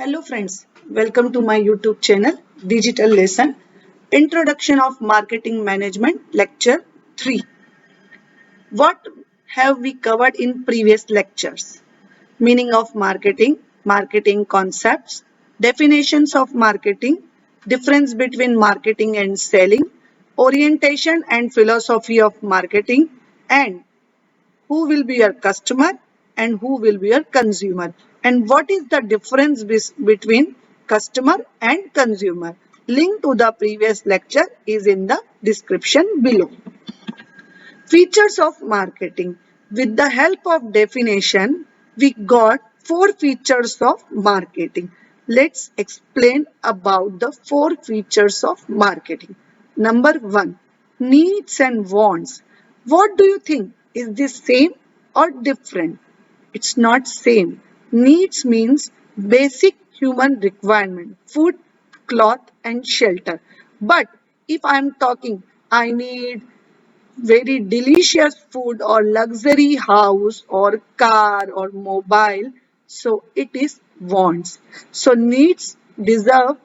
Hello friends, welcome to my YouTube channel Digital Lesson Introduction of Marketing Management Lecture 3. What have we covered in previous lectures? Meaning of marketing, marketing concepts, definitions of marketing, difference between marketing and selling, orientation and philosophy of marketing, and who will be your customer and who will be your consumer, and what is the difference between customer and consumer. Link to the previous lecture is in the description below. Features of marketing. With the help of definition, we got four features of marketing. Let's explain about the four features of marketing. Number one, needs and wants. What do you think? Is this same or different? It's not same. Needs means basic human requirement, food, cloth and shelter. But if I'm talking, I need very delicious food or luxury house or car or mobile, so it is wants. So needs deserve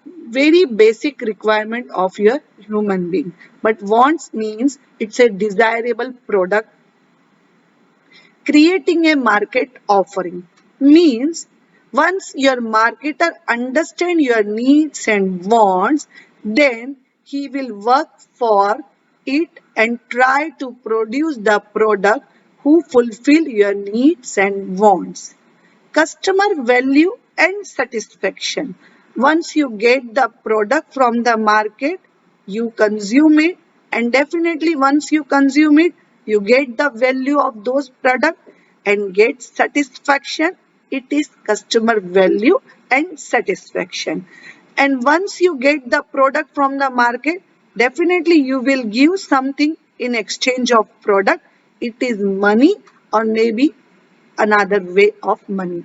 very basic requirement of your human being, but wants means it's a desirable product. Creating a market offering means once your marketer understand your needs and wants, then he will work for it and try to produce the product who fulfill your needs and wants. Customer value and satisfaction. Once you get the product from the market, you consume it, and definitely once you consume it, you get the value of those products and get satisfaction. It is customer value and satisfaction. And once you get the product from the market, definitely you will give something in exchange of product. It is money or maybe another way of money.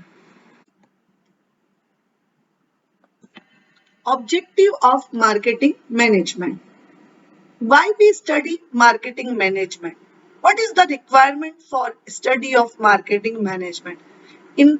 Objective of marketing management. Why we study marketing management? What is the requirement for study of marketing management? In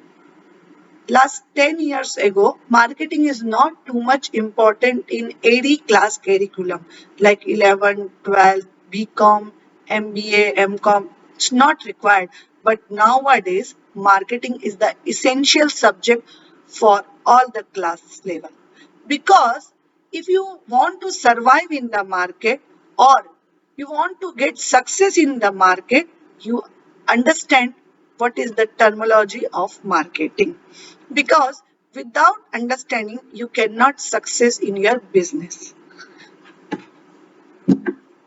last 10 years ago, marketing is not too much important in any class curriculum like 11, 12, BCom, MBA, MCom. It's not required. But nowadays, marketing is the essential subject for all the class level. Because if you want to survive in the market or you want to get success in the market, you understand what is the terminology of marketing. Because without understanding, you cannot success in your business.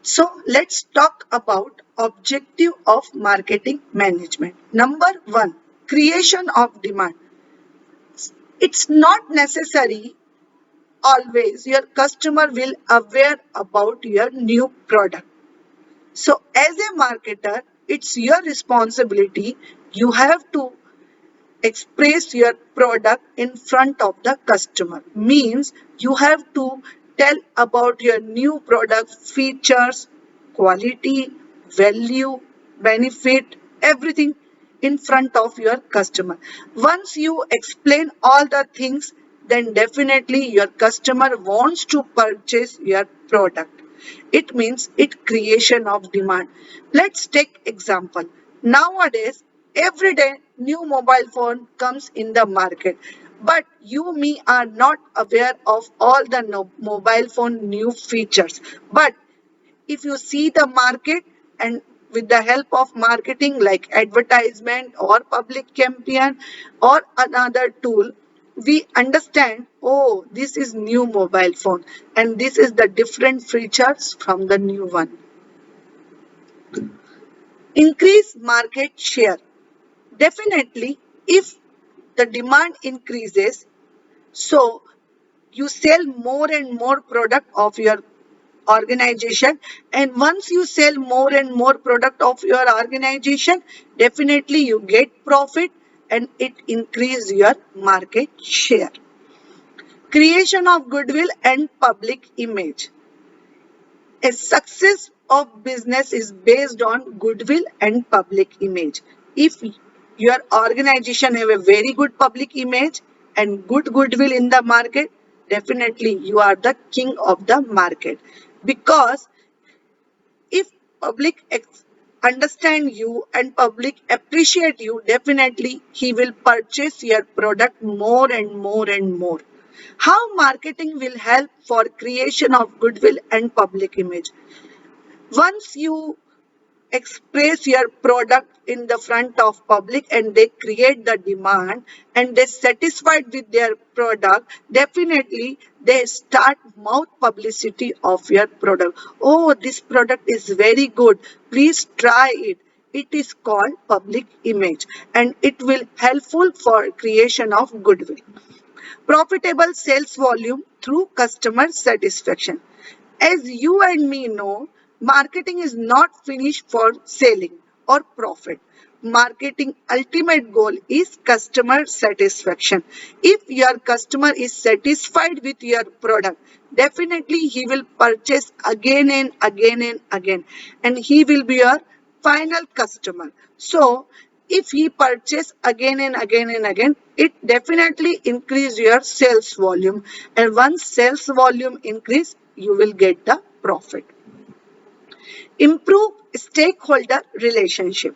So let's talk about objective of marketing management. Number one, creation of demand. It's not necessary always your customer will aware about your new product. So as a marketer, it's your responsibility. You have to express your product in front of the customer. Means you have to tell about your new product features, quality, value, benefit, everything in front of your customer. Once you explain all the things, then definitely your customer wants to purchase your product. It means it creation of demand. Let's take example. Nowadays, every day new mobile phone comes in the market. But you me are not aware of all the mobile phone new features. But if you see the market and with the help of marketing like advertisement or public campaign or another tool, we understand, oh, this is new mobile phone and this is the different features from the new one. Increase market share. Definitely, if the demand increases, so you sell more and more product of your organization, and once you sell more and more product of your organization, definitely you get profit and it increase your market share. Creation of goodwill and public image. A success of business is based on goodwill and public image. If your organization have a very good public image and good goodwill in the market, definitely you are the king of the market. Because if public understand you and public appreciate you, definitely he will purchase your product more and more and more. How marketing will help for creation of goodwill and public image? Once you express your product in the front of public and they create the demand and they satisfied with their product, definitely they start mouth publicity of your product. Oh, this product is very good, please try it. It is called public image and it will helpful for creation of goodwill. Profitable sales volume through customer satisfaction. As you and me know, marketing is not finished for selling or profit. Marketing ultimate goal is customer satisfaction. If your customer is satisfied with your product, definitely he will purchase again and again and again, and he will be your final customer. So if he purchase again and again and again, it definitely increase your sales volume, and once sales volume increase, you will get the profit. Improve stakeholder relationship.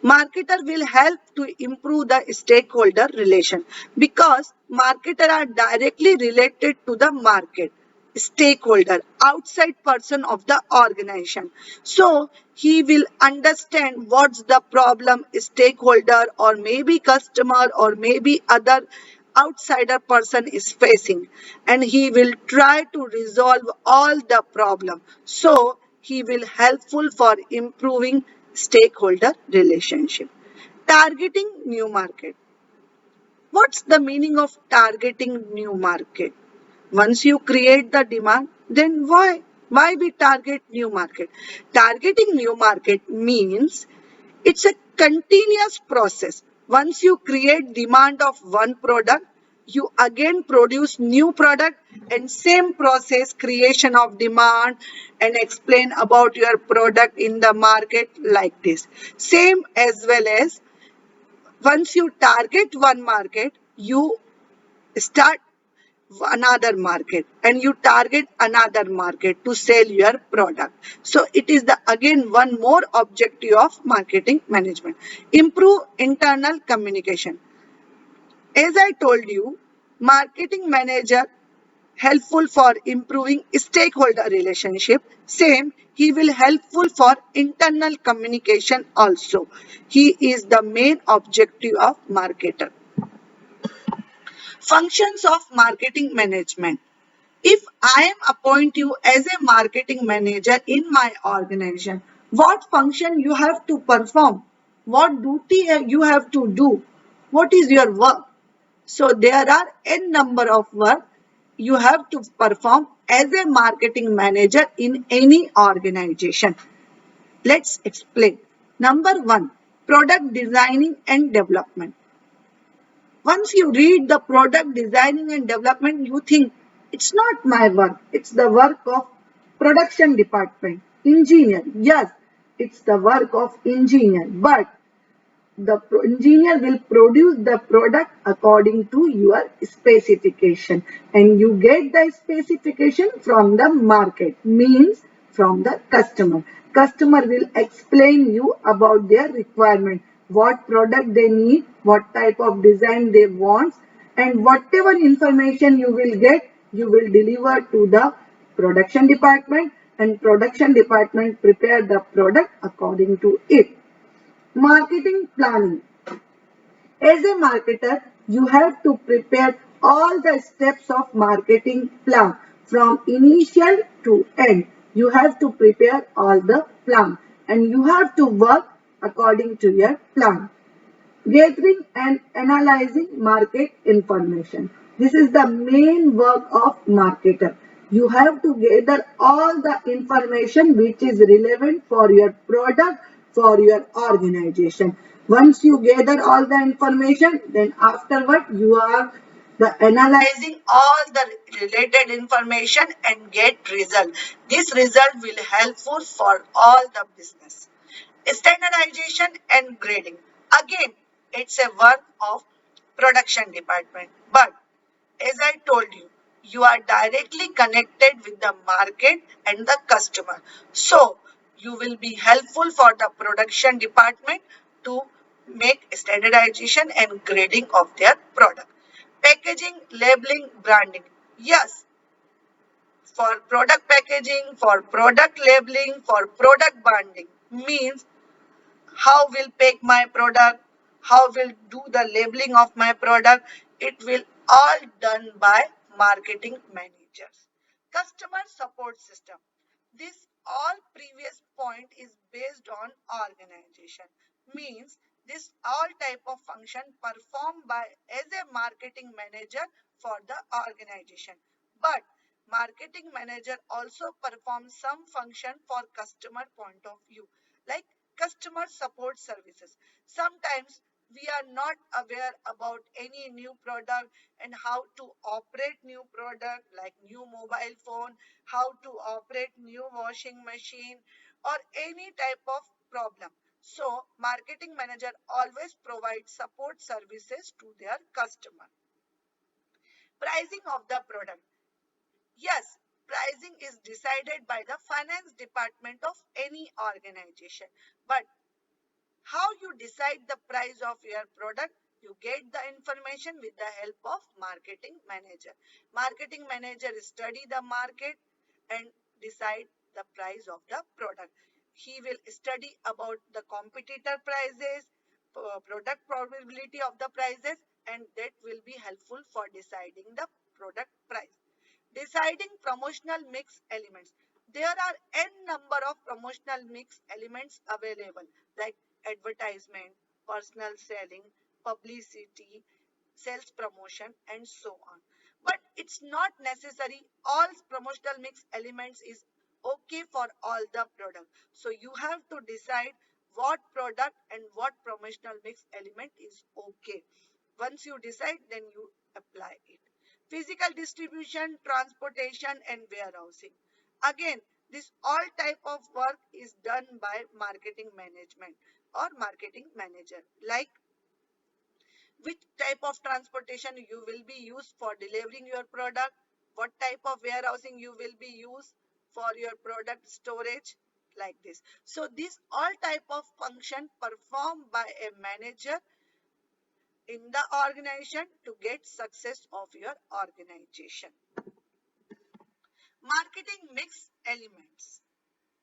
Marketer will help to improve the stakeholder relation because marketer are directly related to the market stakeholder, outside person of the organization. So he will understand what's the problem stakeholder or maybe customer or maybe other outsider person is facing, and he will try to resolve all the problem. So he will helpful for improving stakeholder relationship. Targeting new market. What's the meaning of targeting new market? Once you create the demand, then why we target new market? Targeting new market means it's a continuous process. Once you create demand of one product, you again produce new product and same process creation of demand and explain about your product in the market like this. Same as well as once you target one market, you start another market and you target another market to sell your product. So it is the again one more objective of marketing management. Improve internal communication. As I told you, marketing manager helpful for improving stakeholder relationship. Same, he will helpful for internal communication also. He is the main objective of marketer. Functions of marketing management. If I am appoint you as a marketing manager in my organization, what function you have to perform? What duty you have to do? What is your work? So there are n number of work you have to perform as a marketing manager in any organization. Let's explain. Number one, product designing and development. Once you read the product designing and development, you think it's not my work. It's the work of production department, engineer. Yes, it's the work of engineer. But the engineer will produce the product according to your specification, and you get the specification from the market, means from the customer will explain you about their requirement, what product they need, what type of design they want, and whatever information you will get, you will deliver to the production department, and production department prepare the product according to it. Marketing planning. As a marketer, you have to prepare all the steps of marketing plan from initial to end. You have to prepare all the plan and you have to work according to your plan. Gathering and analyzing market information. This is the main work of marketer. You have to gather all the information which is relevant for your product, for your organization. Once you gather all the information, then afterward you are the analyzing all the related information and get result. This result will helpful for all the business. Standardization and grading. Again, it's a work of production department. But as I told you, you are directly connected with the market and the customer. So you will be helpful for the production department to make standardization and grading of their product. Packaging, labeling, branding. Yes, for product packaging, for product labeling, for product branding means how will pack my product, how will do the labeling of my product. It will all done by marketing managers. Customer support system. This all previous point is based on organization. Means this all type of function performed by as a marketing manager for the organization. But marketing manager also performs some function for customer point of view, like customer support services. Sometimes we are not aware about any new product and how to operate new product like new mobile phone, how to operate new washing machine or any type of problem. So marketing manager always provides support services to their customer. Pricing of the product. Yes, pricing is decided by the finance department of any organization. But how you decide the price of your product? You get the information with the help of marketing manager. Marketing manager study the market and decide the price of the product. He will study about the competitor prices, product probability of the prices, and that will be helpful for deciding the product price. Deciding promotional mix elements. There are n number of promotional mix elements available like advertisement, personal selling, publicity, sales promotion and so on. But it's not necessary all promotional mix elements is okay for all the product. So you have to decide what product and what promotional mix element is okay. Once you decide, then you apply it. Physical distribution, transportation and warehousing. Again, this all type of work is done by marketing management or marketing manager. Like which type of transportation you will be used for delivering your product, what type of warehousing you will be used for your product storage, like this. So this all type of function performed by a manager in the organization to get success of your organization. Marketing mix elements.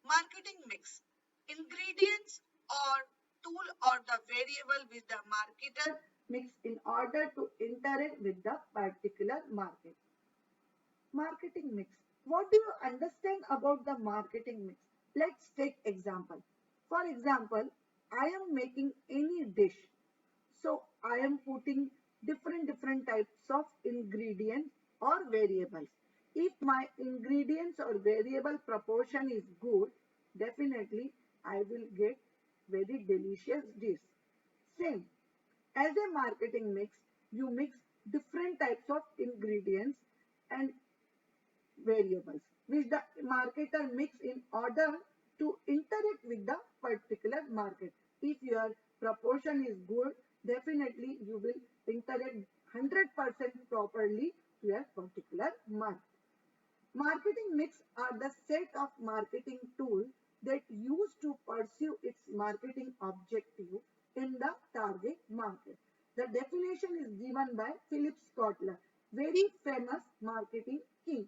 Marketing mix. Ingredients or tool or the variable with the marketer mix in order to interact with the particular market. Marketing mix. What do you understand about the marketing mix? Let's take example. For example, I am making any dish. So I am putting different types of ingredients or variables. If my ingredients or variable proportion is good, definitely I will get very delicious dish. Same as a marketing mix, you mix different types of ingredients and variables which the marketer mix in order to interact with the particular market. If your proportion is good, definitely you will interact 100% properly to a particular market. Marketing mix are the set of marketing tools that use to pursue its marketing objective in the target market. The definition is given by Philip Kotler, very famous marketing king.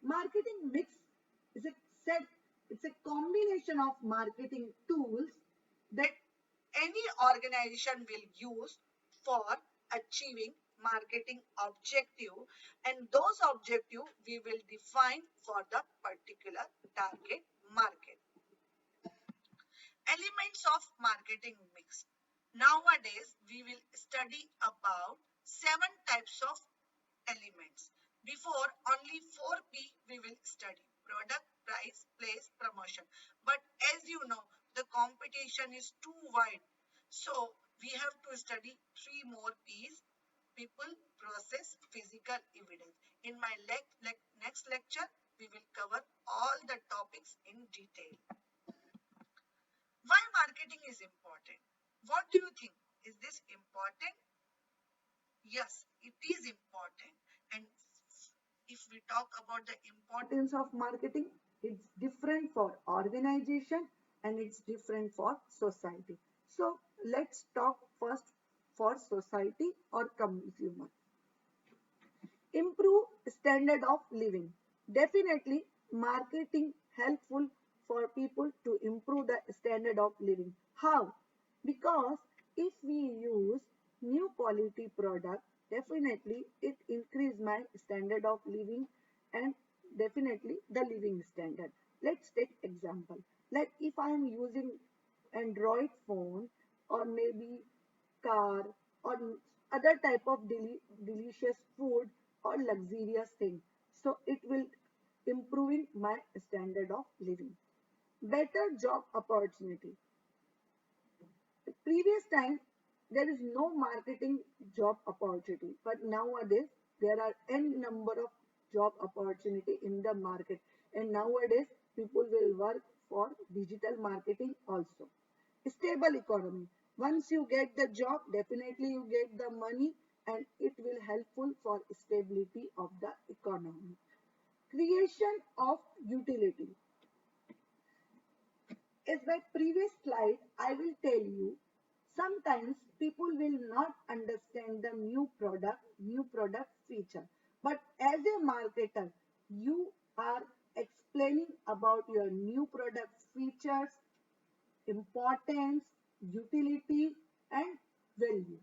Marketing mix is a set, it's a combination of marketing tools that any organization will use for achieving marketing objective, and those objective we will define for the particular target market. Elements of marketing mix. Nowadays we will study about 7 types of elements. Before, only 4P we will study: product, price, place, promotion. But as you know, the competition is too wide. So we have to study 3 more P's: people, process, physical evidence. In my next lecture, we will cover all the topics in detail. Why marketing is important? What do you think? Is this important? Yes, it is important. And if we talk about the importance of marketing, it's different for organization and it's different for society. So let's talk first for society or consumer. Improve standard of living. Definitely marketing helpful for people to improve the standard of living. How? Because if we use new quality product, definitely it increase my standard of living and definitely the living standard. Let's take example. Like if I am using Android phone or maybe car or other type of delicious food or luxurious thing. So it will improving my standard of living. Better job opportunity. Previous time there is no marketing job opportunity, but nowadays there are n number of job opportunity in the market, and nowadays people will work for digital marketing also. Stable economy. Once you get the job, definitely you get the money and it will helpful for stability of the economy. Creation of utility. As my previous slide, I will tell you, sometimes people will not understand the new product feature. But as a marketer, you are explaining about your new product features, importance, utility, and value.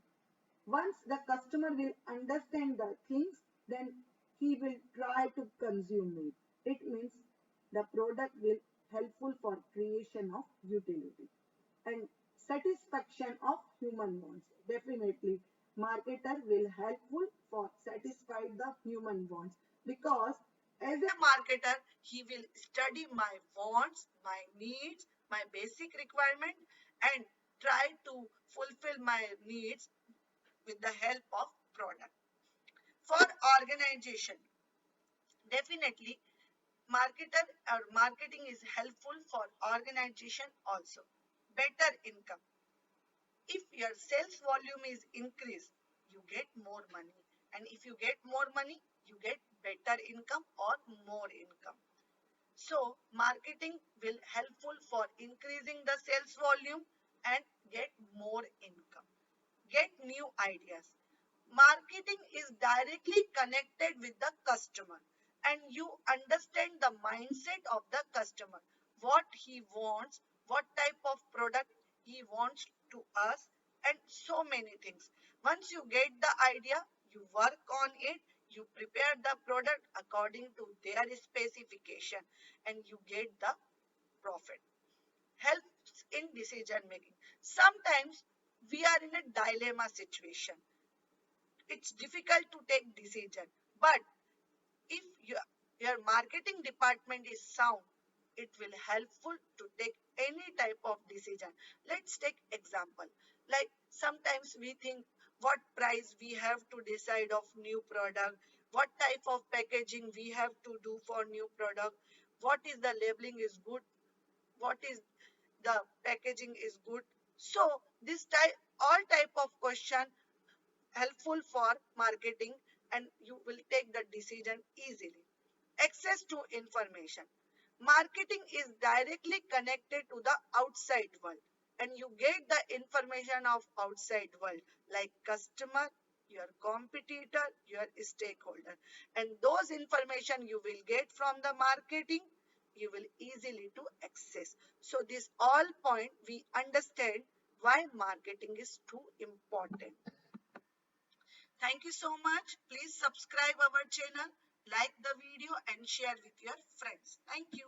Once the customer will understand the things, then he will try to consume it. It means the product will helpful for creation of utility and satisfaction of human wants. Definitely, marketer will helpful for satisfy the human wants because as a marketer, he will study my wants, my needs, my basic requirement and try to fulfill my needs with the help of product. For organization, definitely marketer or marketing is helpful for organization also. Better income. If your sales volume is increased, you get more money. And if you get more money, you get better income or more income. So marketing will helpful for increasing the sales volume and get more income. Get new ideas. Marketing is directly connected with the customer and you understand the mindset of the customer, what he wants, what type of product he wants to us, and so many things. Once you get the idea, you work on it, you prepare the product according to their specification, and you get the profit. Helps in decision making. Sometimes we are in a dilemma situation. It's difficult to take decision, but if your marketing department is sound, it will helpful to take any type of decision. Let's take example. Like sometimes we think what price we have to decide of new product, what type of packaging we have to do for new product, what is the labeling is good, what is the packaging is good. So this type all type of question helpful for marketing and you will take the decision easily. Access to information. Marketing is directly connected to the outside world and you get the information of outside world like customer, your competitor, your stakeholder. And those information you will get from the marketing, you will easily to access. So this all point we understand why marketing is too important. Thank you so much. Please subscribe our channel, like the video and share with your friends. Thank you.